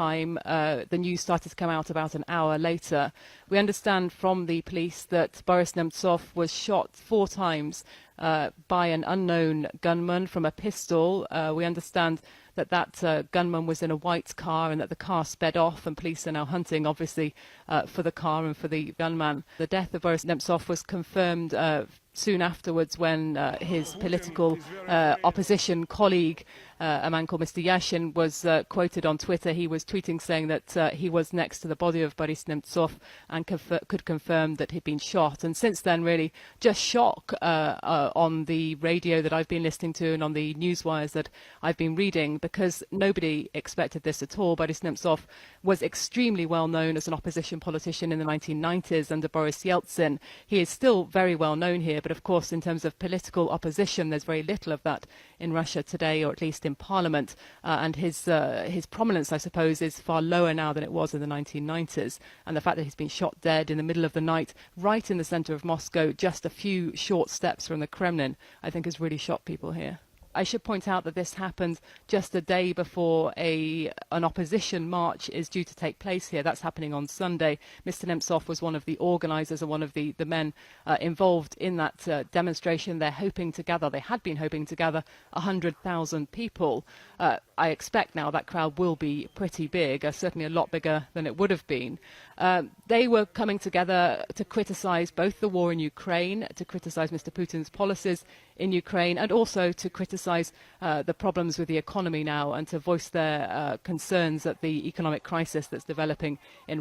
time. The news started to come out about an hour later. We understand from the police that Boris Nemtsov was shot 4 times by an unknown gunman from a pistol. We understand that gunman was in a white car and that the car sped off, and police are now hunting, obviously, for the car and for the gunman. The death of Boris Nemtsov was confirmed soon afterwards when his political opposition colleague, a man called Mr Yashin, was quoted on Twitter. He was tweeting saying that he was next to the body of Boris Nemtsov and could confirm that he'd been shot. And since then, really, just shock on the radio that I've been listening to and on the news wires that I've been reading, because nobody expected this at all. Boris Nemtsov was extremely well known as an opposition politician in the 1990s under Boris Yeltsin. He is still very well known here, but of course in terms of political opposition there's very little of that in Russia today, or at least in parliament, and his prominence, I suppose, is far lower now than it was in the 1990s. And the fact that he's been shot dead in the middle of the night right in the centre of Moscow, just a few short steps from the Kremlin, I think has really shocked people here. I should point out that this happened just a day before an opposition march is due to take place here. That's happening on Sunday. Mr Nemtsov was one of the organisers and one of the men involved in that demonstration. They had been hoping to gather 100,000 people. I expect now that crowd will be pretty big, certainly a lot bigger than it would have been. They were coming together to criticise both the war in Ukraine, to criticise Mr Putin's policies in Ukraine, and also to criticise the problems with the economy now, and to voice their concerns at the economic crisis that's developing in Russia.